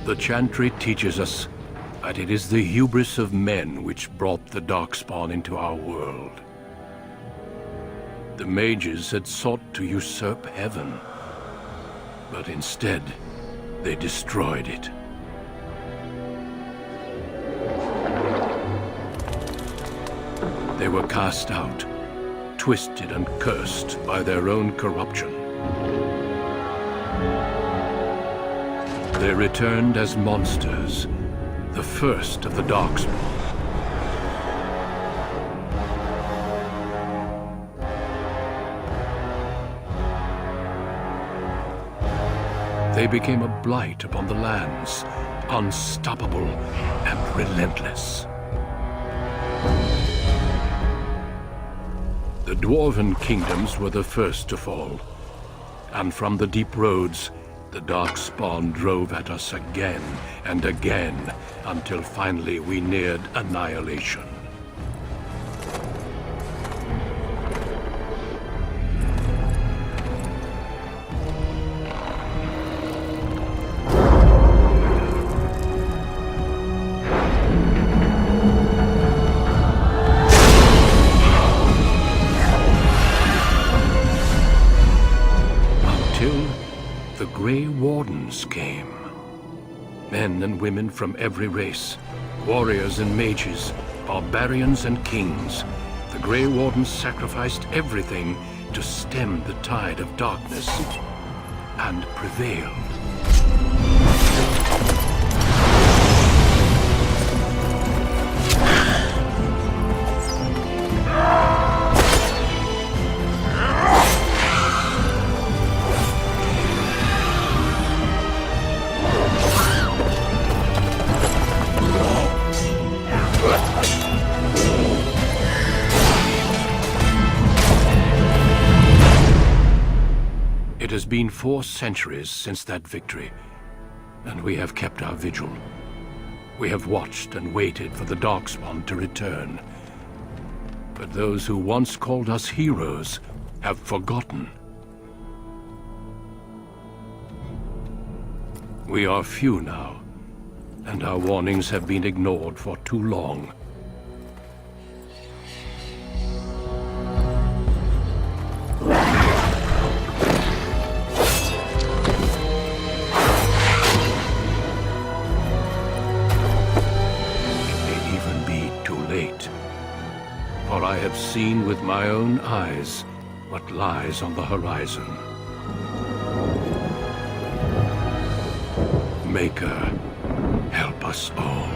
The Chantry teaches us that it is the hubris of men which brought the Darkspawn into our world. The mages had sought to usurp heaven, but instead, they destroyed it. They were cast out, twisted and cursed by their own corruption. They returned as monsters, the first of the Darkspawn. They became a blight upon the lands, unstoppable and relentless. The Dwarven kingdoms were the first to fall, and from the deep roads, the Darkspawn drove at us again and again, until finally we neared annihilation. The Grey Wardens came. Men and women from every race, warriors and mages, barbarians and kings. The Grey Wardens sacrificed everything to stem the tide of darkness, and prevailed. It has been 4 centuries since that victory, and we have kept our vigil. We have watched and waited for the Darkspawn to return. But those who once called us heroes have forgotten. We are few now, and our warnings have been ignored for too long. For I have seen with my own eyes what lies on the horizon. Maker, help us all.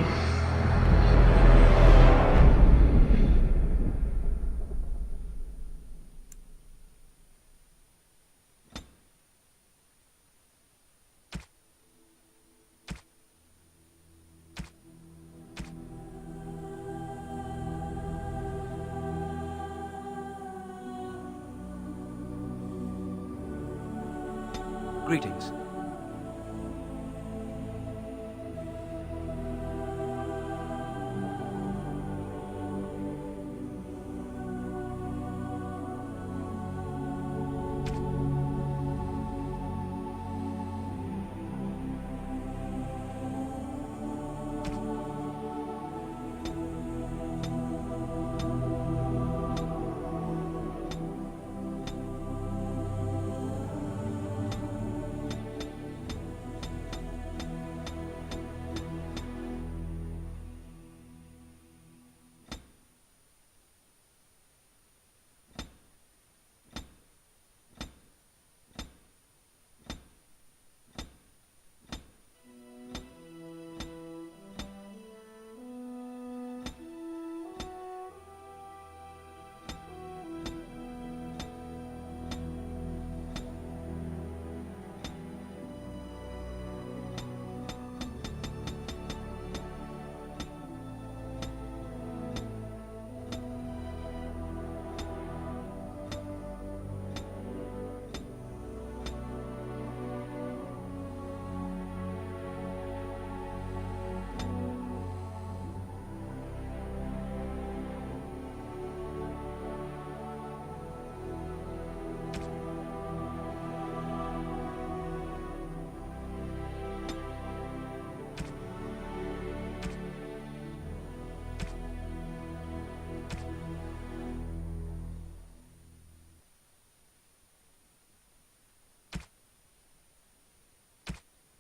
Greetings.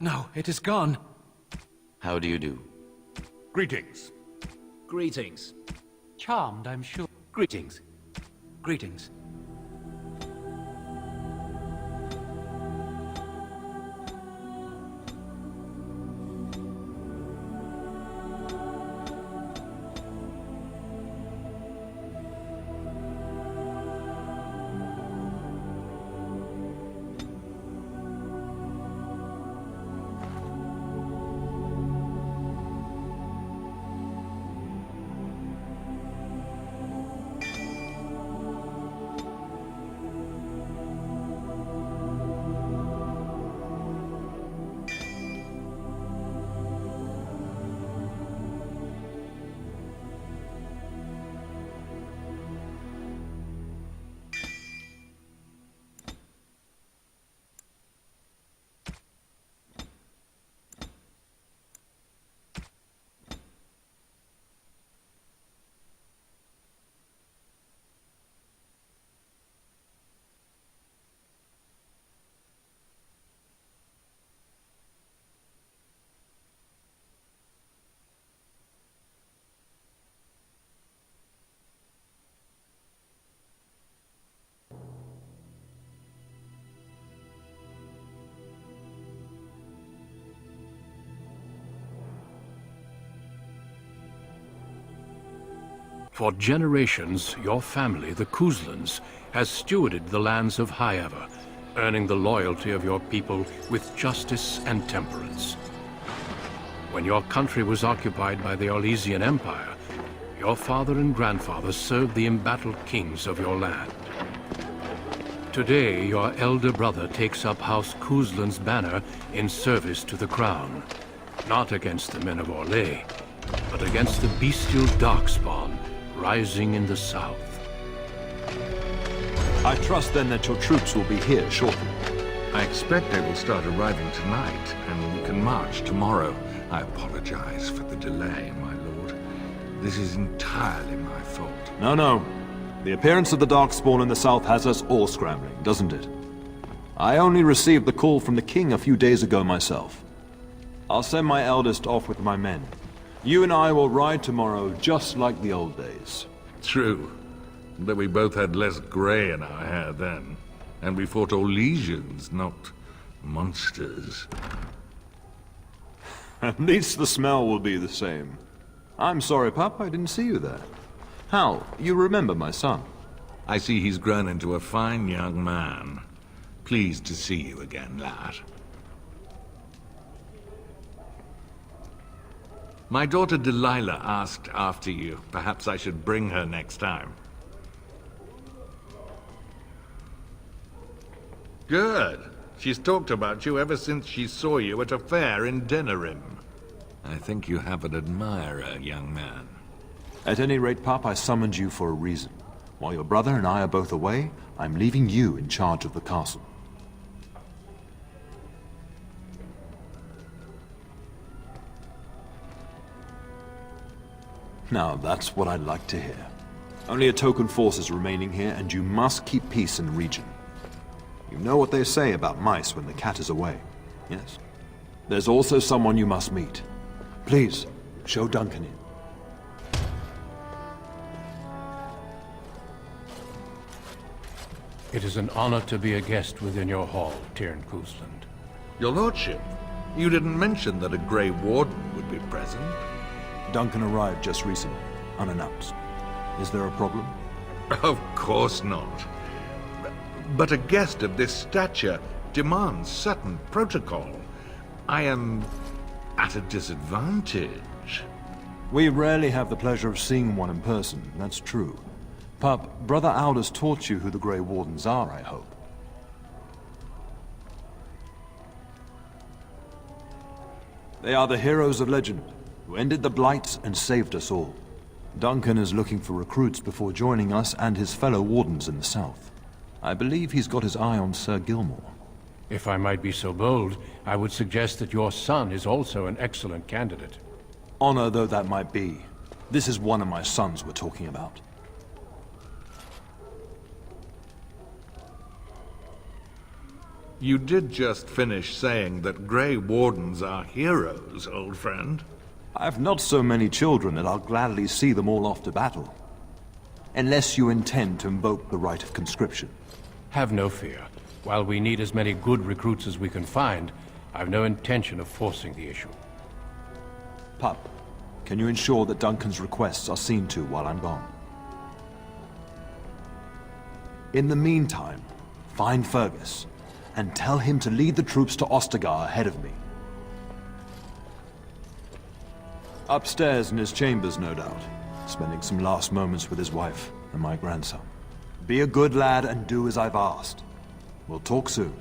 No, it is gone. How do you do? Greetings. Greetings. Charmed, I'm sure. Greetings. Greetings. For generations, your family, the Kuzlans, has stewarded the lands of Highever, earning the loyalty of your people with justice and temperance. When your country was occupied by the Orlesian Empire, your father and grandfather served the embattled kings of your land. Today, your elder brother takes up House Kuzlan's banner in service to the crown, not against the men of Orlais, but against the bestial darkspawn rising in the south. I trust then that your troops will be here shortly. I expect they will start arriving tonight, and we can march tomorrow. I apologize for the delay, my lord. This is entirely my fault. No. The appearance of the Darkspawn in the south has us all scrambling, doesn't it? I only received the call from the king a few days ago myself. I'll send my eldest off with my men. You and I will ride tomorrow just like the old days. True. But we both had less grey in our hair then. And we fought Orlesians, not monsters. At least the smell will be the same. I'm sorry, Pup, I didn't see you there. Hal, you remember my son? I see he's grown into a fine young man. Pleased to see you again, lad. My daughter Delilah asked after you. Perhaps I should bring her next time. Good. She's talked about you ever since she saw you at a fair in Denerim. I think you have an admirer, young man. At any rate, Pup, I summoned you for a reason. While your brother and I are both away, I'm leaving you in charge of the castle. Now, that's what I'd like to hear. Only a token force is remaining here, and you must keep peace in the region. You know what they say about mice when the cat is away, yes? There's also someone you must meet. Please, show Duncan in. It is an honor to be a guest within your hall, Tyrn Kuzland. Your lordship, you didn't mention that a Grey Warden would be present. Duncan arrived just recently, unannounced. Is there a problem? Of course not. But a guest of this stature demands certain protocol. I am at a disadvantage. We rarely have the pleasure of seeing one in person, that's true. Pup, Brother Aldous taught you who the Grey Wardens are, I hope. They are the heroes of legend, who ended the Blights and saved us all. Duncan is looking for recruits before joining us and his fellow Wardens in the south. I believe he's got his eye on Sir Gilmore. If I might be so bold, I would suggest that your son is also an excellent candidate. Honor though that might be, this is one of my sons we're talking about. You did just finish saying that Grey Wardens are heroes, old friend. I've not so many children that I'll gladly see them all off to battle. Unless you intend to invoke the right of conscription. Have no fear. While we need as many good recruits as we can find, I've no intention of forcing the issue. Pup, can you ensure that Duncan's requests are seen to while I'm gone? In the meantime, find Fergus, and tell him to lead the troops to Ostagar ahead of me. Upstairs in his chambers, no doubt, spending some last moments with his wife and my grandson. Be a good lad and do as I've asked. We'll talk soon.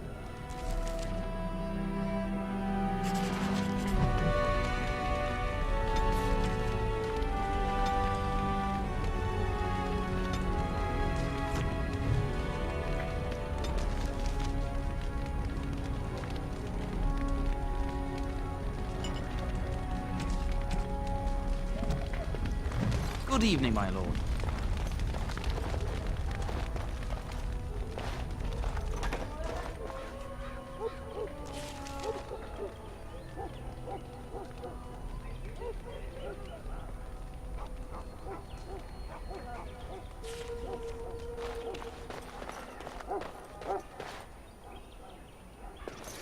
Good evening, my lord.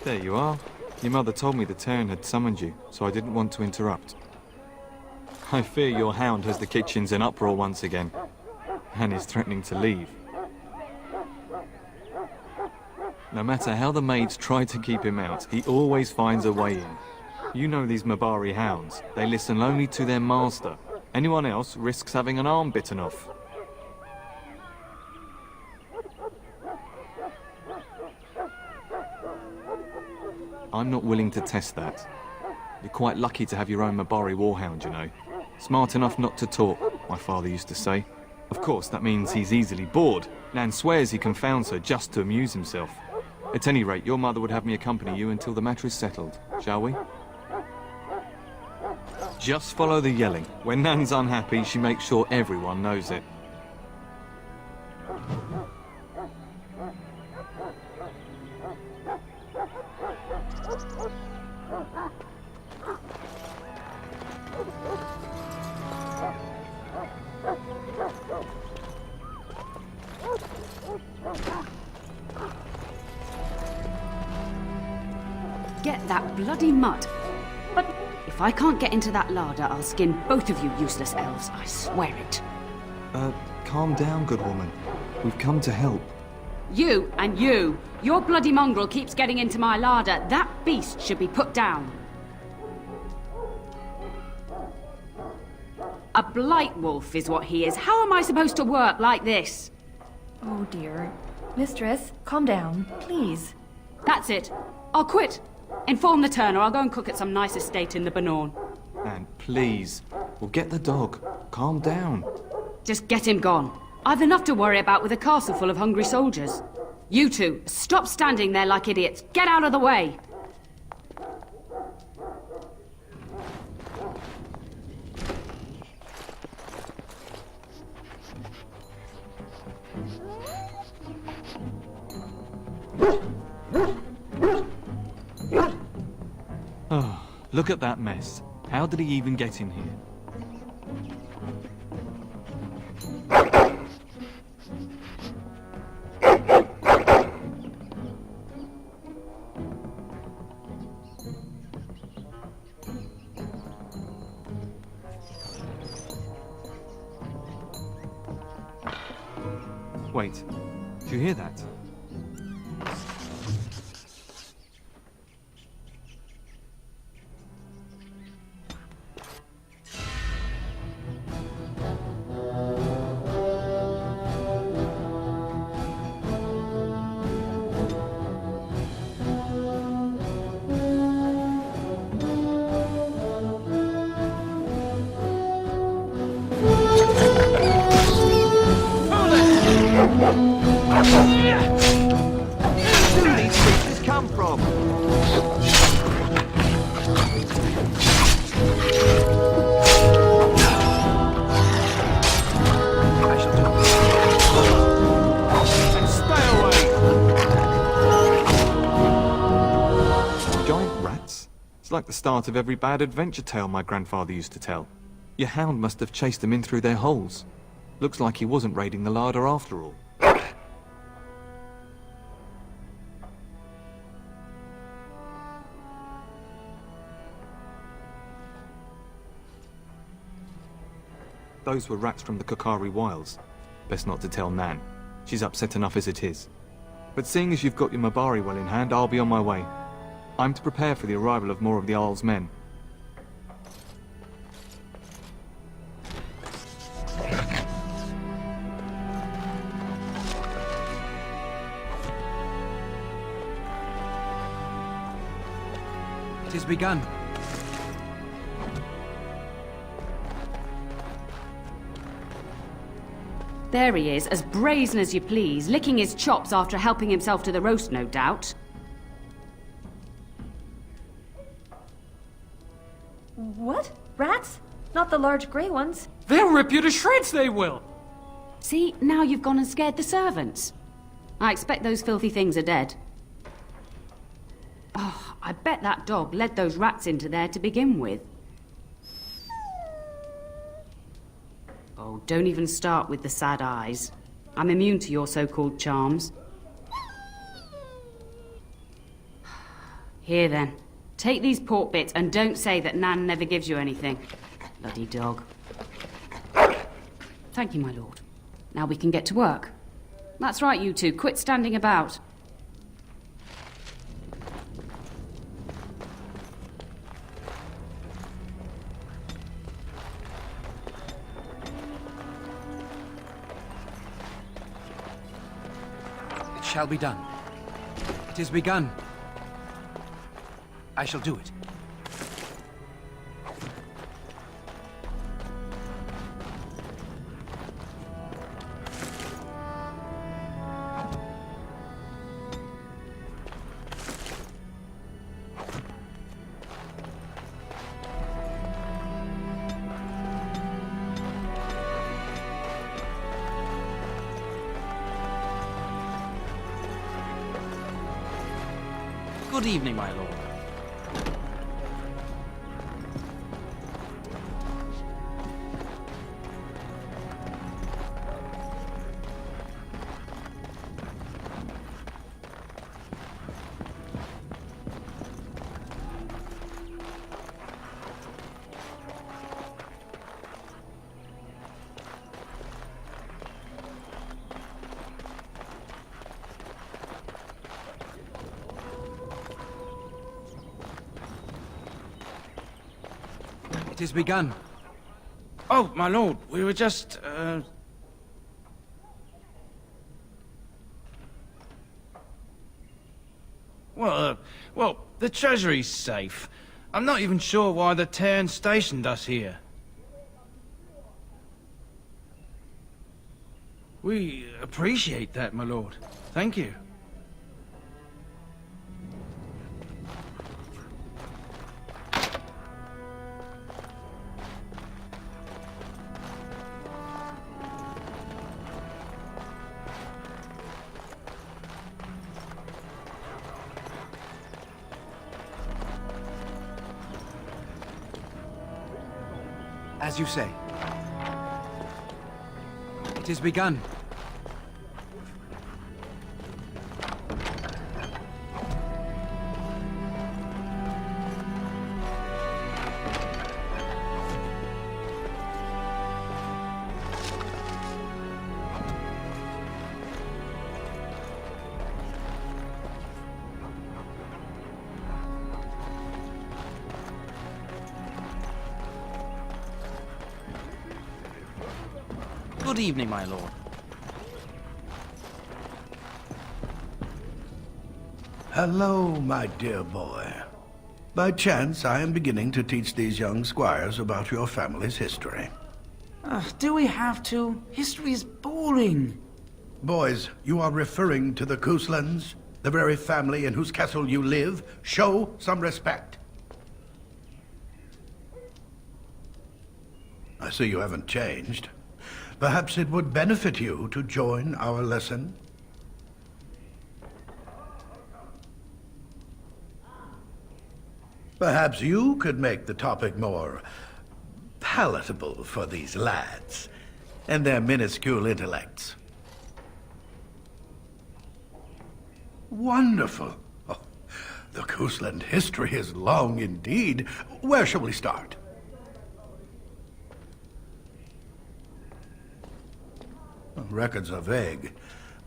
There you are. Your mother told me the Terran had summoned you, so I didn't want to interrupt. I fear your hound has the kitchens in uproar once again, and is threatening to leave. No matter how the maids try to keep him out, he always finds a way in. You know these Mabari hounds. They listen only to their master. Anyone else risks having an arm bitten off. I'm not willing to test that. You're quite lucky to have your own Mabari warhound, you know. Smart enough not to talk, my father used to say. Of course, that means he's easily bored. Nan swears he confounds her just to amuse himself. At any rate, your mother would have me accompany you until the matter is settled, shall we? Just follow the yelling. When Nan's unhappy, she makes sure everyone knows it. Get that bloody mud. But if I can't get into that larder, I'll skin both of you useless elves, I swear it. Calm down, good woman. We've come to help. You and you. Your bloody mongrel keeps getting into my larder. That beast should be put down. A blight wolf is what he is. How am I supposed to work like this? Oh dear. Mistress, calm down, please. That's it. I'll quit. Inform the turner. I'll go and cook at some nice estate in the Banorn. And please, we'll get the dog. Calm down. Just get him gone. I've enough to worry about with a castle full of hungry soldiers. You two, stop standing there like idiots. Get out of the way. Oh, look at that mess. How did he even get in here? Wait, do you hear that? Where do these creatures come from? I shall do this. And stay away! It's like the start of every bad adventure tale my grandfather used to tell. Your hound must have chased them in through their holes. Looks like he wasn't raiding the larder after all. Those were rats from the Kokari Wilds. Best not to tell Nan. She's upset enough as it is. But seeing as you've got your Mabari well in hand, I'll be on my way. I'm to prepare for the arrival of more of the Isle's men. It has begun. There he is, as brazen as you please, licking his chops after helping himself to the roast, no doubt. What? Rats? Not the large grey ones. They'll rip you to shreds, they will! See, now you've gone and scared the servants. I expect those filthy things are dead. Oh, I bet that dog led those rats into there to begin with. Oh, don't even start with the sad eyes. I'm immune to your so-called charms. Here then, take these pork bits and don't say that Nan never gives you anything. Bloody dog. Thank you, my lord. Now we can get to work. That's right, you two. Quit standing about. It shall be done. It is begun. I shall do it. Good evening, my lord. It is begun. Oh, my lord, we were just, Well, the treasury's safe. I'm not even sure why the Terran stationed us here. We appreciate that, my lord. Thank you. As you say. It is begun. Good evening, my lord. Hello, my dear boy. By chance, I am beginning to teach these young squires about your family's history. Do we have to? History is boring. Boys, you are referring to the Couslands, the very family in whose castle you live. Show some respect. I see you haven't changed. Perhaps it would benefit you to join our lesson. Perhaps you could make the topic more palatable for these lads and their minuscule intellects. Wonderful. Oh, the Coastland history is long indeed. Where shall we start? Records are vague,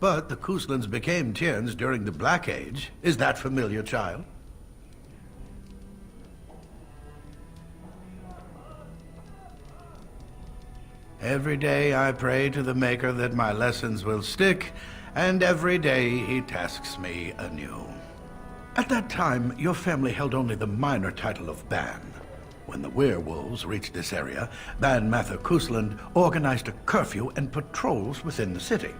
but the Coastlands became Tierns during the Black Age. Is that familiar, child? Every day I pray to the Maker that my lessons will stick, and every day he tasks me anew. At that time, your family held only the minor title of Ban. When the werewolves reached this area, Ban Mather Coastland organized a curfew and patrols within the city.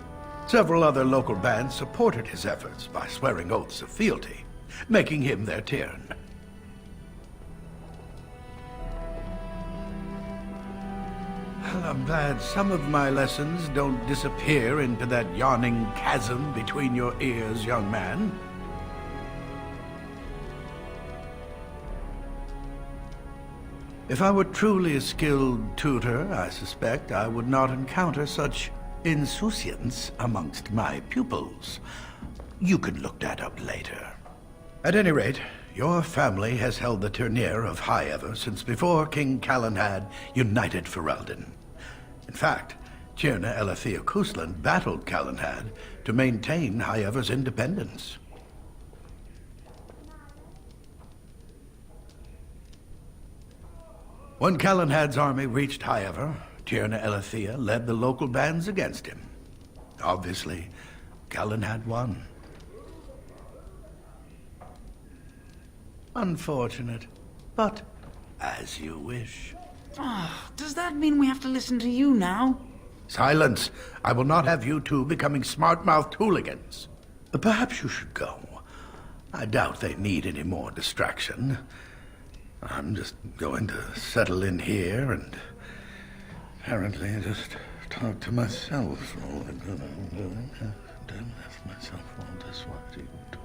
Several other local bands supported his efforts by swearing oaths of fealty, making him their Tiern. Well, I'm glad some of my lessons don't disappear into that yawning chasm between your ears, young man. If I were truly a skilled tutor, I suspect I would not encounter such insouciance amongst my pupils. You can look that up later. At any rate, your family has held the Tourneur of High Ever since before King Calenhad united Ferelden. In fact, Tierna Elethea Coastland battled Calenhad to maintain High Ever's independence. When Calenhad's army reached High Ever, Tierna Elethea led the local bands against him. Obviously, Calenhad won. Unfortunate, but as you wish. Does that mean we have to listen to you now? Silence! I will not have you two becoming smart-mouthed hooligans. Perhaps you should go. I doubt they need any more distraction. I'm just going to settle in here and apparently just talk to myself. Don't ask myself all this while you do this.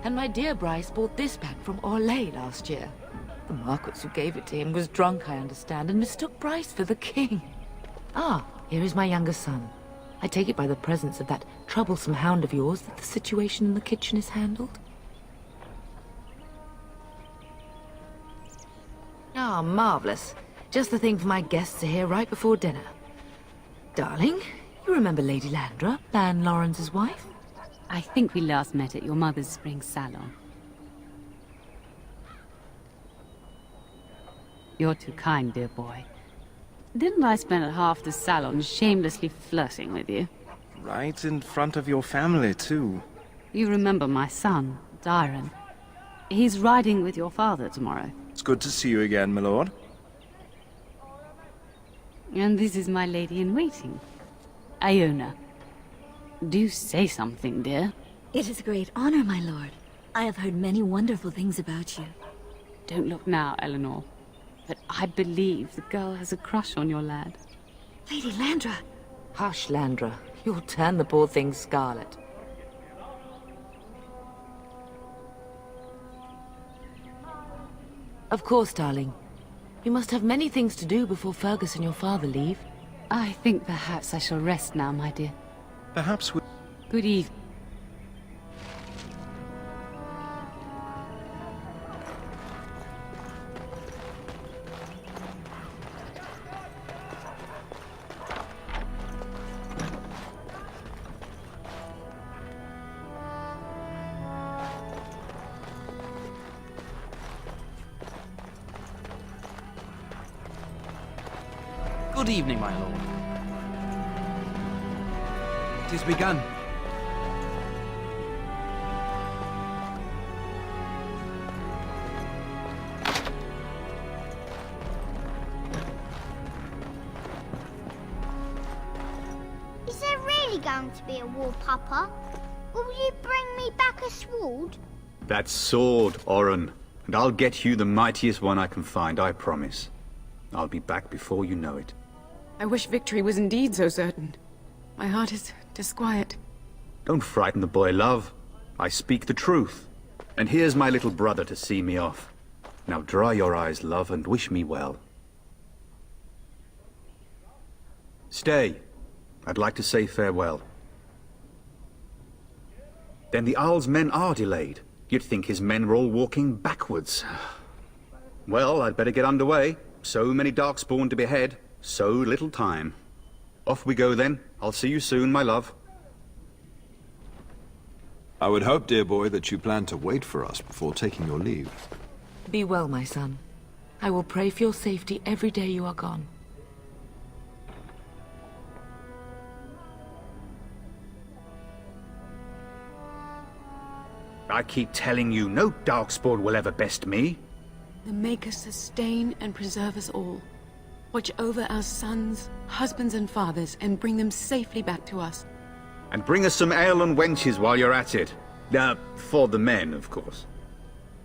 And my dear Bryce bought this back from Orlais last year. The Marquis who gave it to him was drunk, I understand, and mistook Bryce for the king. Ah, here is my younger son. I take it by the presence of that troublesome hound of yours that the situation in the kitchen is handled? Ah, marvelous. Just the thing for my guests to hear right before dinner. Darling, you remember Lady Landra, Ban Lawrence's wife? I think we last met at your mother's spring salon. You're too kind, dear boy. Didn't I spend half the salon shamelessly flirting with you? Right in front of your family, too. You remember my son, Dyron. He's riding with your father tomorrow. It's good to see you again, my lord. And this is my lady-in-waiting, Iona. Do say something, dear. It is a great honor, my lord. I have heard many wonderful things about you. Don't look now, Eleanor. But I believe the girl has a crush on your lad. Lady Landra! Hush, Landra. You'll turn the poor thing scarlet. Of course, darling. You must have many things to do before Fergus and your father leave. I think perhaps I shall rest now, my dear. Perhaps we... Good evening. Good evening, my lord. It is begun. Is there really going to be a war, Papa? Will you bring me back a sword? That sword, Oren. And I'll get you the mightiest one I can find, I promise. I'll be back before you know it. I wish victory was indeed so certain. My heart is disquiet. Don't frighten the boy, love. I speak the truth. And here's my little brother to see me off. Now dry your eyes, love, and wish me well. Stay. I'd like to say farewell. Then the Owl's men are delayed. You'd think his men were all walking backwards. Well, I'd better get underway. So many Darkspawn to behead, so little time. Off we go then. I'll see you soon, my love. I would hope, dear boy, that you plan to wait for us before taking your leave. Be well, my son. I will pray for your safety every day you are gone. I keep telling you, no Darkspawn will ever best me. The Maker sustain and preserve us all. Watch over our sons, husbands and fathers, and bring them safely back to us. And bring us some ale and wenches while you're at it. For the men, of course.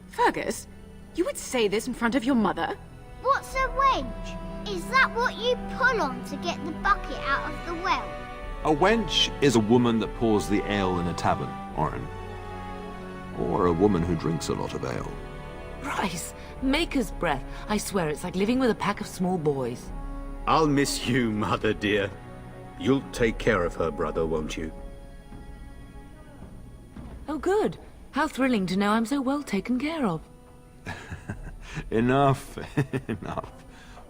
Fergus, you would say this in front of your mother? What's a wench? Is that what you pull on to get the bucket out of the well? A wench is a woman that pours the ale in a tavern, Oren. Or a woman who drinks a lot of ale. Bryce, Maker's breath. I swear it's like living with a pack of small boys. I'll miss you, mother dear. You'll take care of her brother, won't you? Oh, good. How thrilling to know I'm so well taken care of. Enough, enough.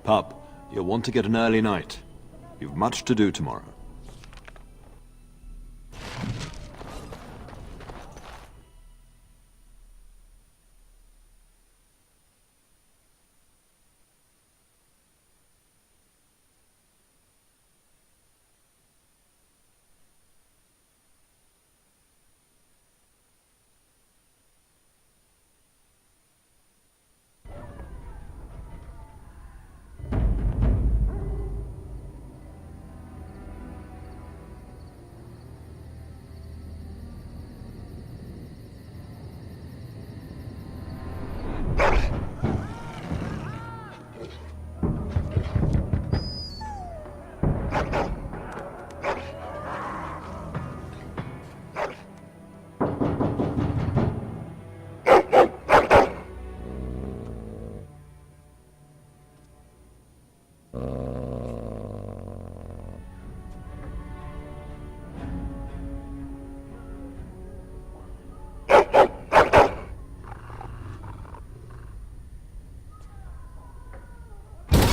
Pup, you'll want to get an early night. You've much to do tomorrow.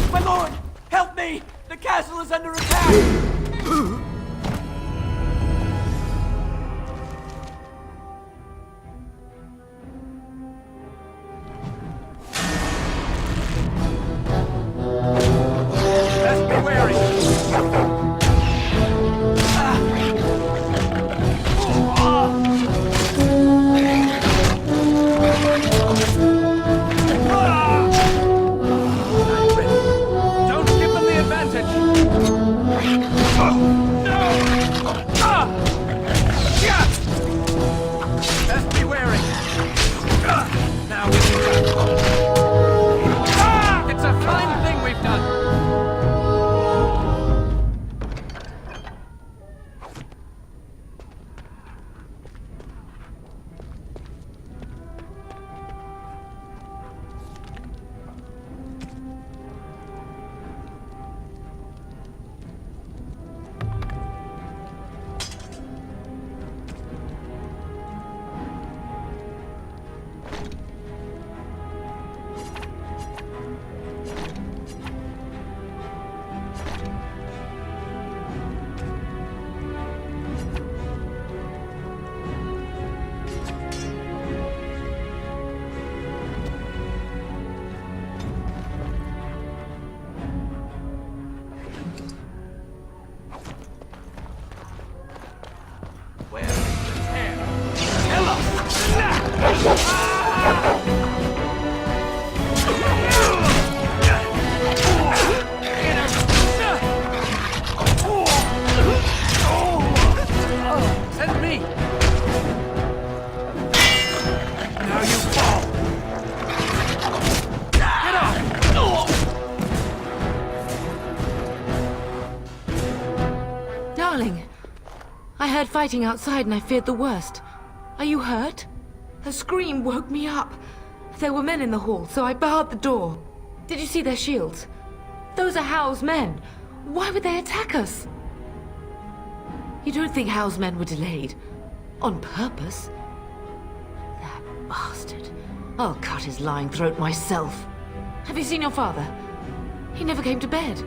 My lord! Help me! The castle is under attack! Best be wary. Don't give them the advantage. I heard fighting outside and I feared the worst. Are you hurt? Her scream woke me up. There were men in the hall, so I barred the door. Did you see their shields? Those are Howe's men. Why would they attack us? You don't think Howe's men were delayed? On purpose? That bastard. I'll cut his lying throat myself. Have you seen your father? He never came to bed.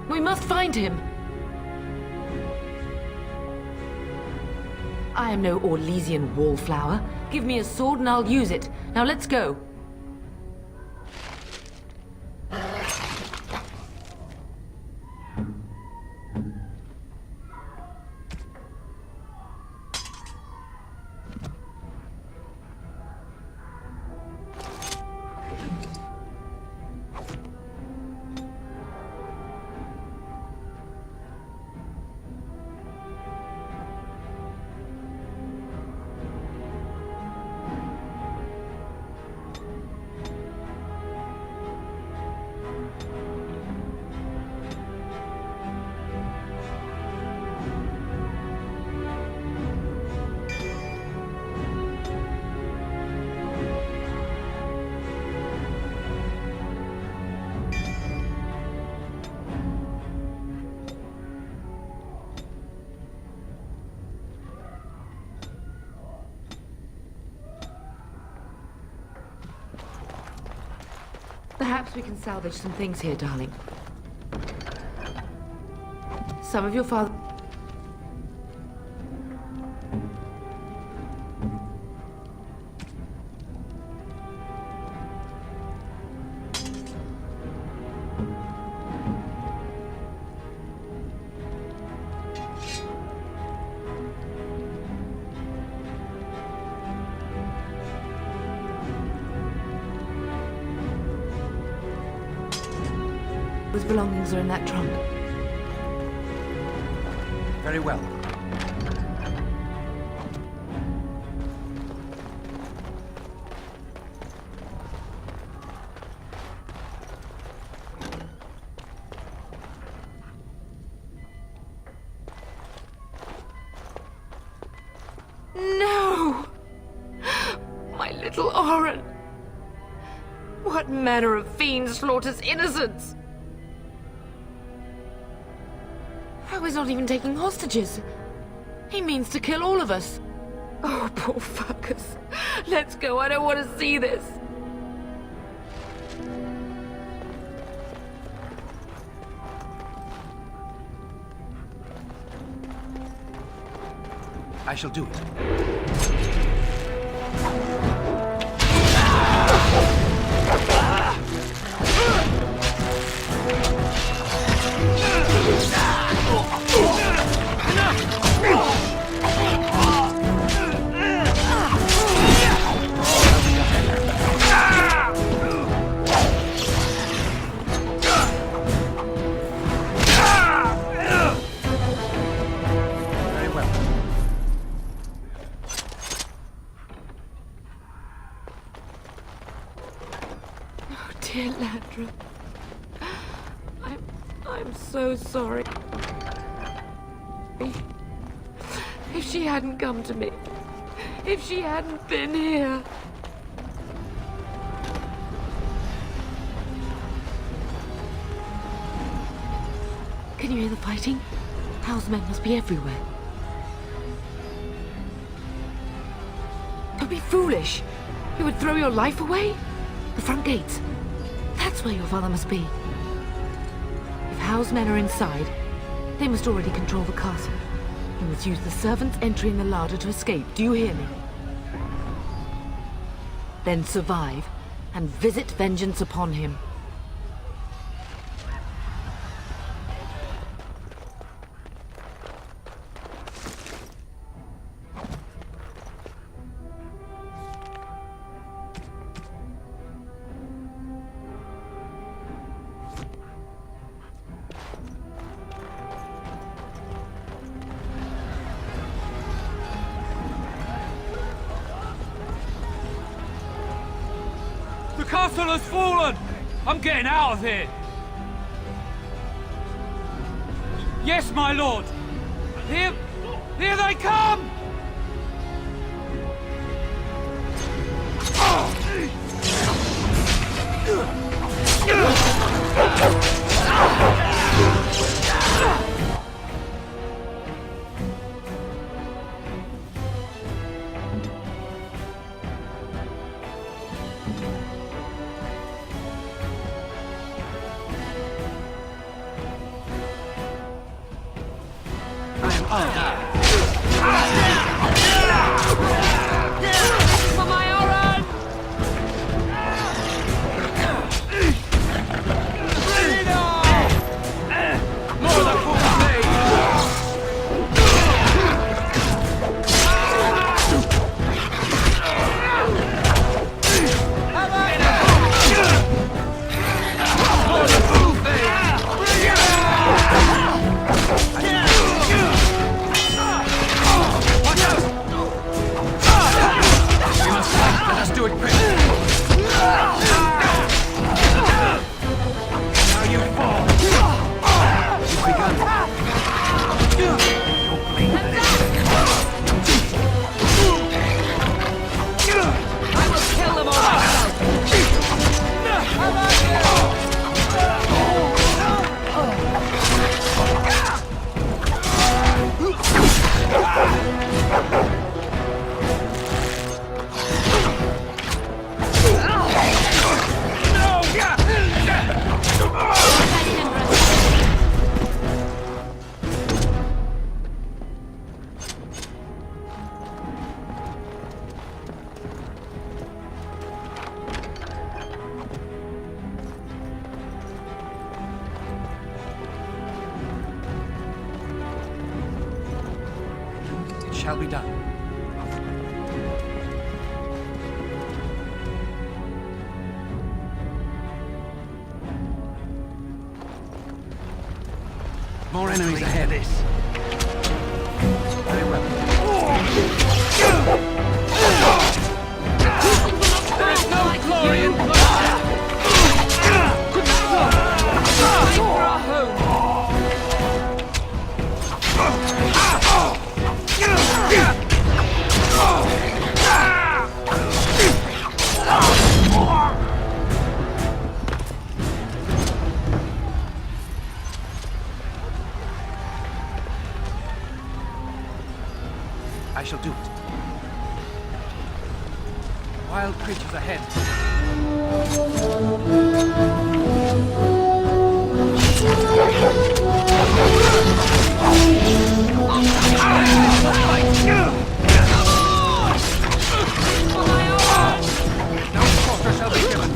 We must find him. I am no Orlesian wallflower. Give me a sword and I'll use it. Now let's go. Perhaps we can salvage some things here, darling. Some of your father... His belongings are in that trunk. Very well. No! My little Oren! What manner of fiend slaughters innocents? He's not even taking hostages. He means to kill all of us. Oh, poor fuckers. Let's go. I don't want to see this. I shall do it. Dear Landra, I'm so sorry. If she hadn't come to me, if she hadn't been here. Can you hear the fighting? Howe's men must be everywhere. Don't be foolish. You would throw your life away? The front gates. That's where your father must be. If Howe's men are inside, they must already control the castle. You must use the servants entering the larder to escape. Do you hear me? Then survive and visit vengeance upon him. The castle has fallen! I'm getting out of here! Yes, my lord! Here they come! Shall be done. More enemies ahead. Very well. There is no glory in bloodshed! Fight for our home! I shall do it. Wild creatures ahead. No quarter shall be given.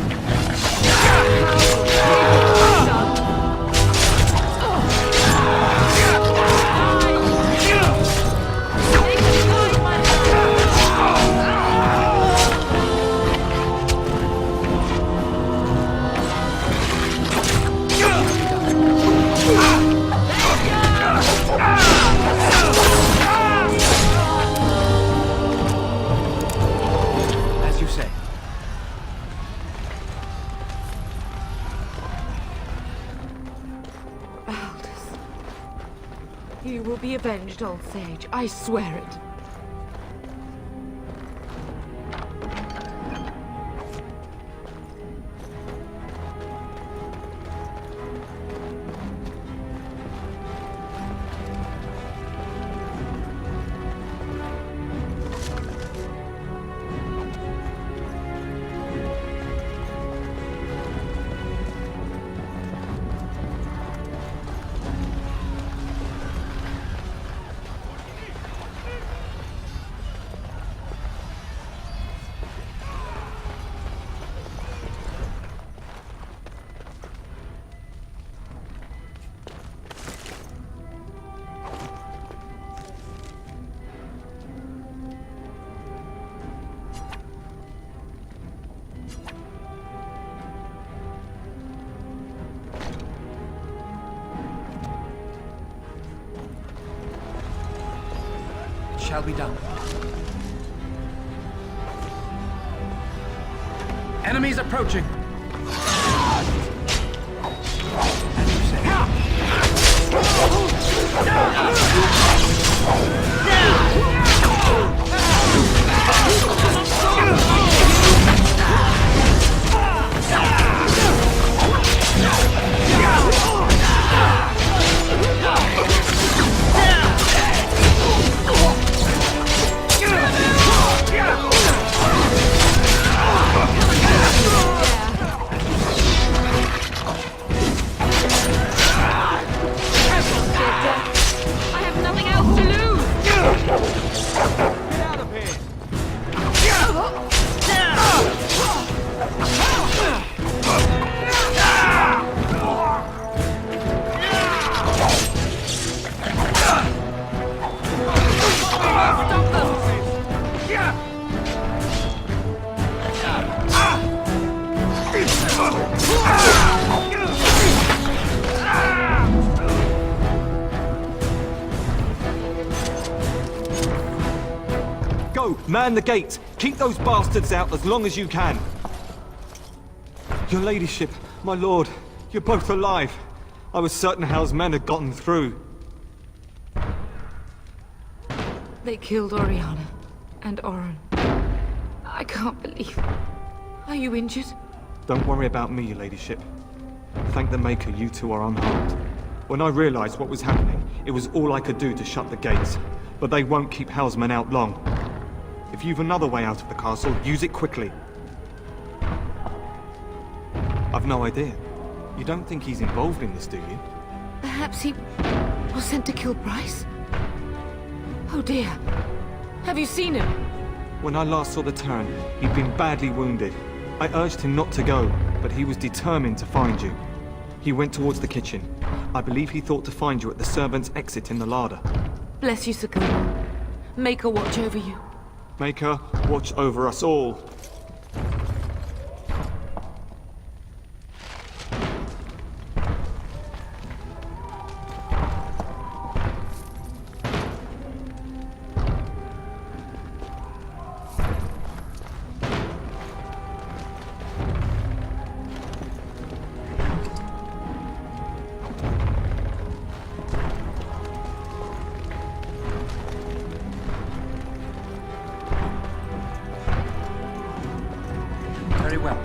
As you say. Aldous. You will be avenged, old sage. I swear it. Shall be done. Enemies approaching. As you say. Man the gates! Keep those bastards out as long as you can! Your ladyship, my lord, you're both alive. I was certain Hal's men had gotten through. They killed Oriana and Oren. I can't believe... Are you injured? Don't worry about me, your ladyship. Thank the Maker you two are unharmed. When I realized what was happening, it was all I could do to shut the gates. But they won't keep Hal's men out long. If you've another way out of the castle, use it quickly. I've no idea. You don't think he's involved in this, do you? Perhaps he was sent to kill Bryce? Oh dear. Have you seen him? When I last saw the Terran, he'd been badly wounded. I urged him not to go, but he was determined to find you. He went towards the kitchen. I believe he thought to find you at the servants' exit in the larder. Bless you, Sakuma. Maker watch over you. Maker, watch over us all. Very well.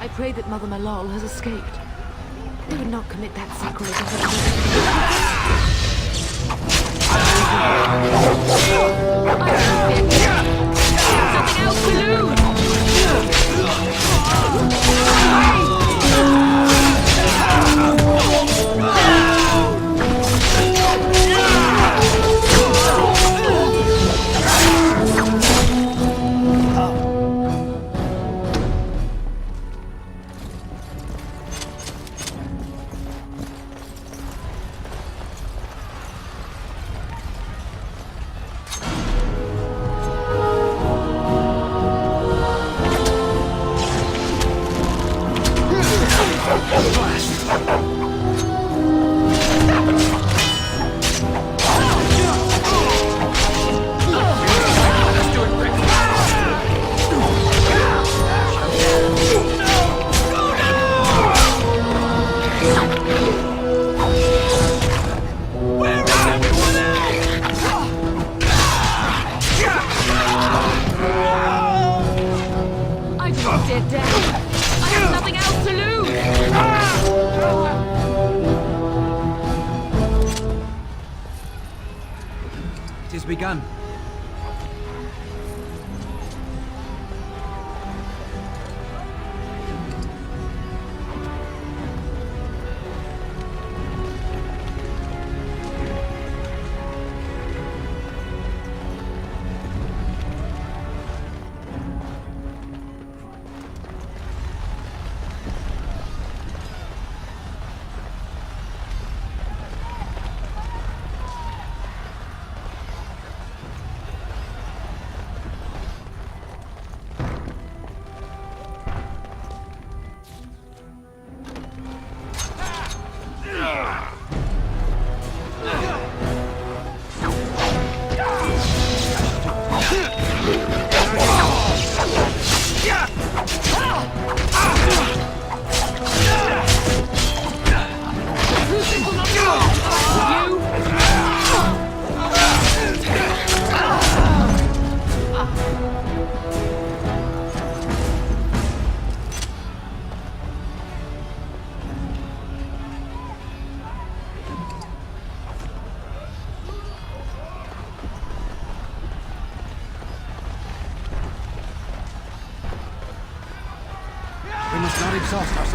I pray that Mother Malal has escaped. They would not commit that sacrilege Something else to lose!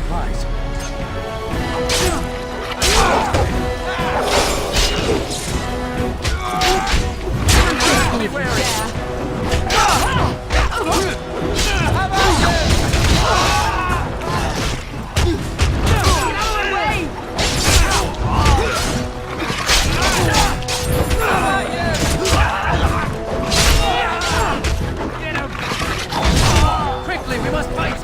supplies. Quickly, we must fight!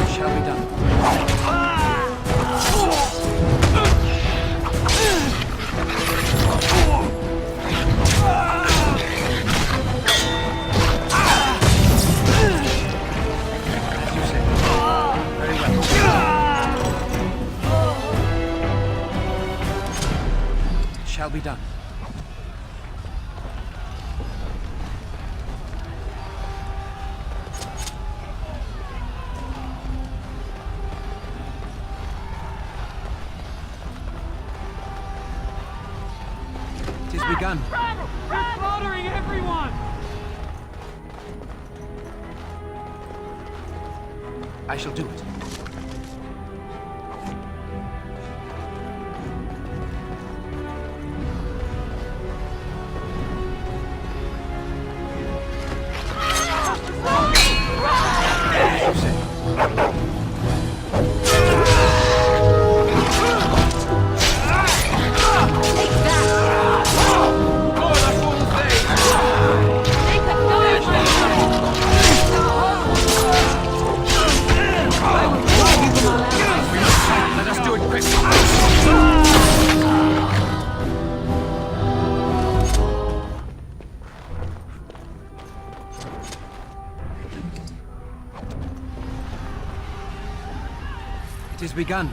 Shall be done. As you say. Very well. Shall be done. It is begun. We're slaughtering everyone! I shall do it. As you say. Let us do it quickly! It is begun.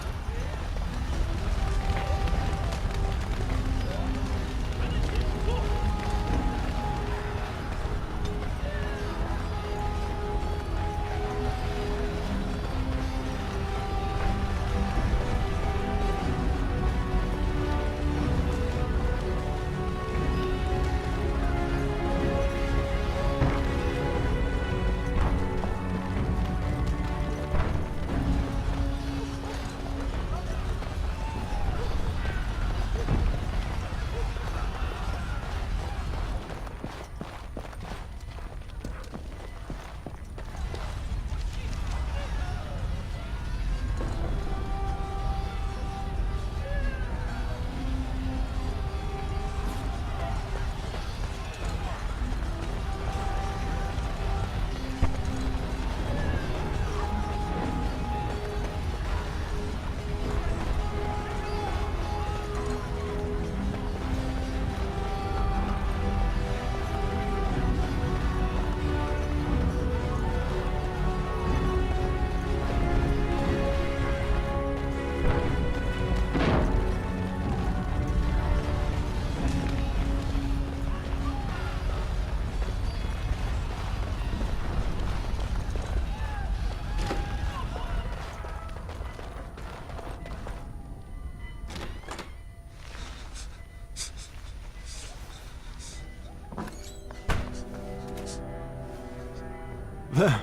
There,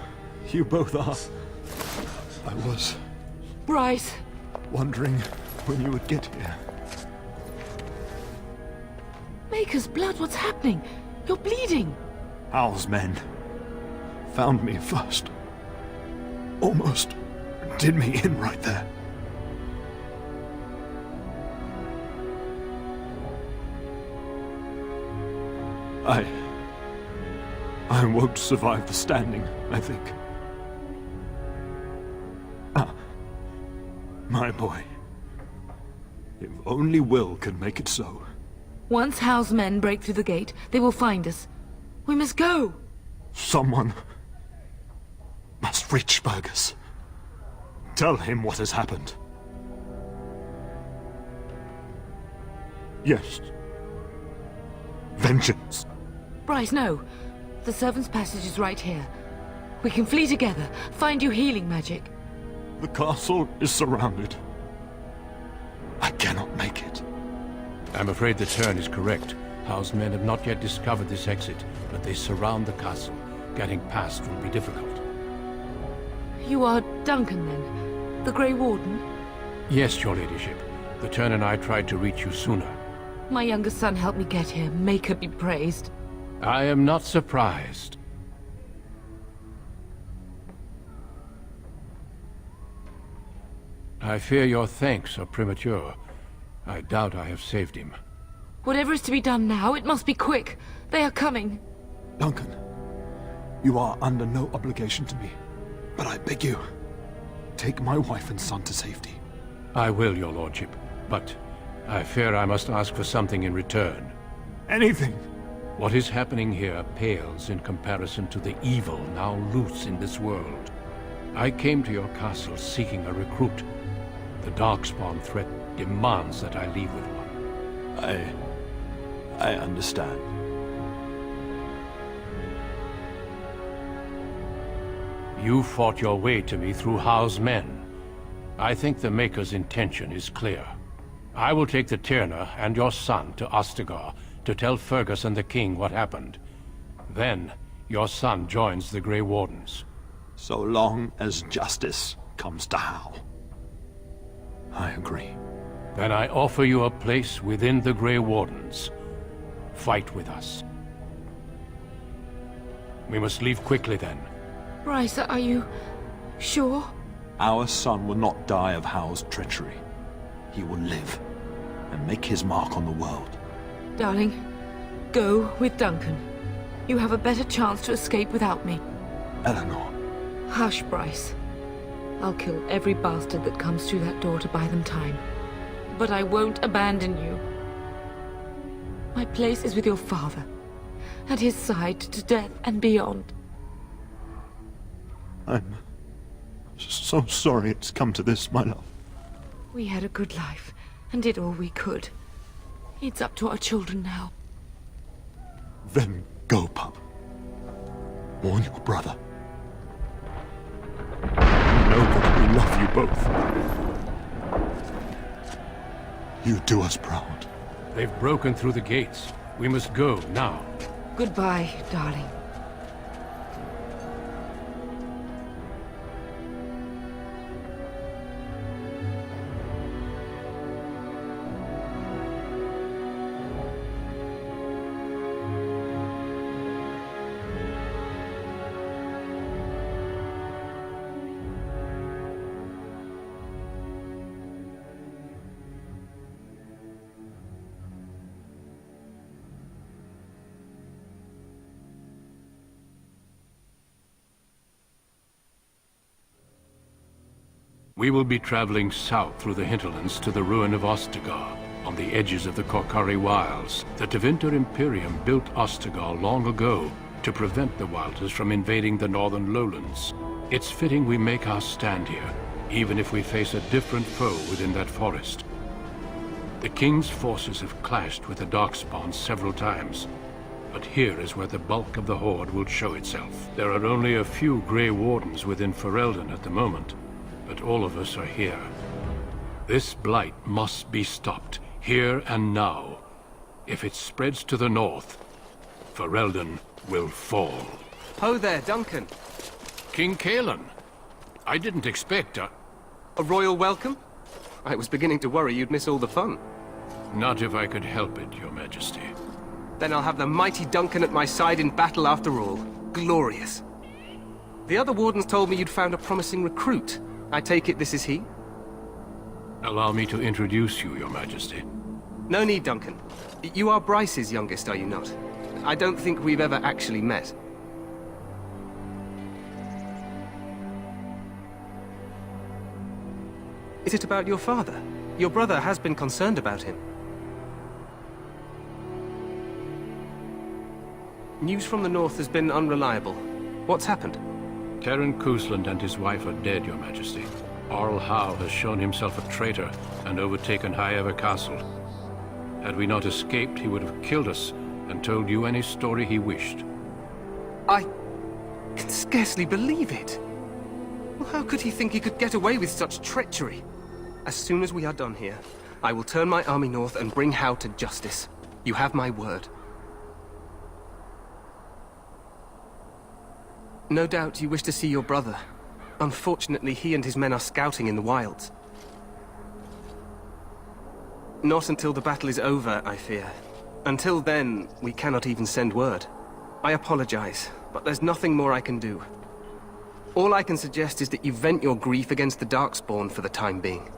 you both are. I was Bryce! wondering when you would get here. Maker's blood, what's happening? You're bleeding! Hal's men found me first. Almost did me in right there. I won't survive the standing, I think. Ah, my boy. If only Will can make it so. Once Hal's men break through the gate, they will find us. We must go! Someone must reach Fergus. Tell him what has happened. Yes. Vengeance. Bryce, no. The servant's passage is right here. We can flee together, find you healing magic. The castle is surrounded. I cannot make it. I'm afraid the turn is correct. Howe's men have not yet discovered this exit, but they surround the castle. Getting past will be difficult. You are Duncan, then? The Grey Warden? Yes, your ladyship. The Turn and I tried to reach you sooner. My younger son helped me get here. Make her be praised. I am not surprised. I fear your thanks are premature. I doubt I have saved him. Whatever is to be done now, it must be quick. They are coming. Duncan, you are under no obligation to me. But I beg you, take my wife and son to safety. I will, your lordship. But I fear I must ask for something in return. Anything! What is happening here pales in comparison to the evil now loose in this world. I came to your castle seeking a recruit. The Darkspawn threat demands that I leave with one. I understand. You fought your way to me through Howe's men. I think the Maker's intention is clear. I will take the Tyrna and your son to Ostagar to tell Fergus and the King what happened. Then, your son joins the Grey Wardens. So long as justice comes to Howe. I agree. Then I offer you a place within the Grey Wardens. Fight with us. We must leave quickly then. Bryce, are you sure? Our son will not die of Howe's treachery. He will live and make his mark on the world. Darling, go with Duncan. You have a better chance to escape without me. Eleanor. Hush, Bryce. I'll kill every bastard that comes through that door to buy them time. But I won't abandon you. My place is with your father. At his side to death and beyond. I'm so sorry it's come to this, my love. We had a good life and did all we could. It's up to our children now. Then go, pup. Warn your brother. You know that we love you both. You do us proud. They've broken through the gates. We must go now. Goodbye, darling. We will be traveling south through the hinterlands to the ruin of Ostagar, on the edges of the Korkari Wilds. The Tevinter Imperium built Ostagar long ago to prevent the Wilders from invading the northern lowlands. It's fitting we make our stand here, even if we face a different foe within that forest. The King's forces have clashed with the Darkspawn several times, but here is where the bulk of the Horde will show itself. There are only a few Grey Wardens within Ferelden at the moment, but all of us are here. This blight must be stopped, here and now. If it spreads to the north, Ferelden will fall. Ho there, Duncan. King Cailan. I didn't expect a royal welcome? I was beginning to worry you'd miss all the fun. Not if I could help it, Your Majesty. Then I'll have the mighty Duncan at my side in battle after all. Glorious. The other wardens told me you'd found a promising recruit. I take it this is he? Allow me to introduce you, Your Majesty. No need, Duncan. You are Bryce's youngest, are you not? I don't think we've ever actually met. Is it about your father? Your brother has been concerned about him. News from the north has been unreliable. What's happened? Terran Cousland and his wife are dead, Your Majesty. Arl Howe has shown himself a traitor and overtaken High Ever Castle. Had we not escaped, he would have killed us and told you any story he wished. I can scarcely believe it. Well, how could he think he could get away with such treachery? As soon as we are done here, I will turn my army north and bring Howe to justice. You have my word. No doubt you wish to see your brother. Unfortunately, he and his men are scouting in the wilds. Not until the battle is over, I fear. Until then, we cannot even send word. I apologize, but there's nothing more I can do. All I can suggest is that you vent your grief against the Darkspawn for the time being.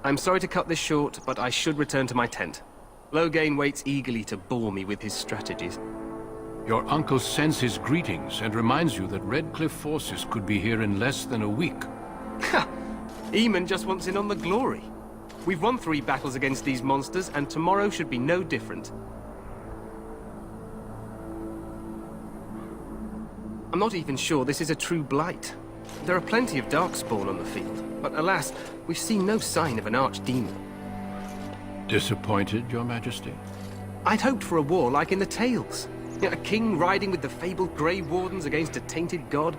I'm sorry to cut this short, but I should return to my tent. Loghain waits eagerly to bore me with his strategies. Your uncle sends his greetings and reminds you that Redcliffe forces could be here in less than a week. Ha! Eamon just wants in on the glory. We've won 3 battles against these monsters, and tomorrow should be no different. I'm not even sure this is a true blight. There are plenty of Darkspawn on the field, but alas, we've seen no sign of an archdemon. Disappointed, Your Majesty? I'd hoped for a war like in the tales. A king riding with the fabled Grey Wardens against a tainted god.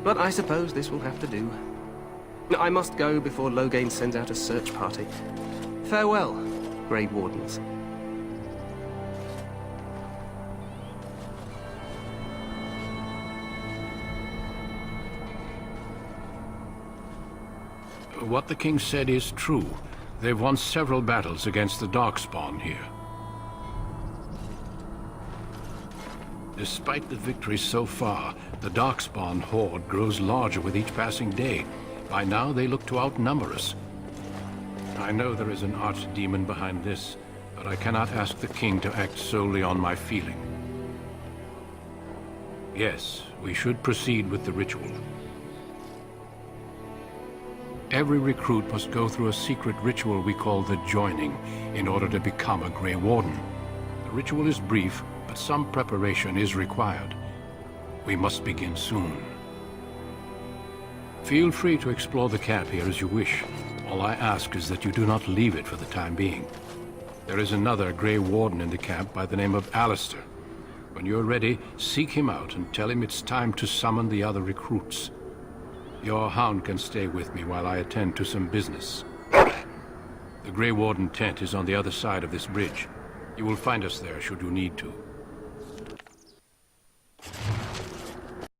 But I suppose this will have to do. I must go before Loghain sends out a search party. Farewell, Grey Wardens. What the king said is true. They've won several battles against the Darkspawn here. Despite the victories so far, the Darkspawn horde grows larger with each passing day. By now, they look to outnumber us. I know there is an archdemon behind this, but I cannot ask the king to act solely on my feeling. Yes, we should proceed with the ritual. Every recruit must go through a secret ritual we call the Joining in order to become a Grey Warden. The ritual is brief, but some preparation is required. We must begin soon. Feel free to explore the camp here as you wish. All I ask is that you do not leave it for the time being. There is another Grey Warden in the camp by the name of Alistair. When you're ready, seek him out and tell him it's time to summon the other recruits. Your hound can stay with me while I attend to some business. The Grey Warden tent is on the other side of this bridge. You will find us there should you need to.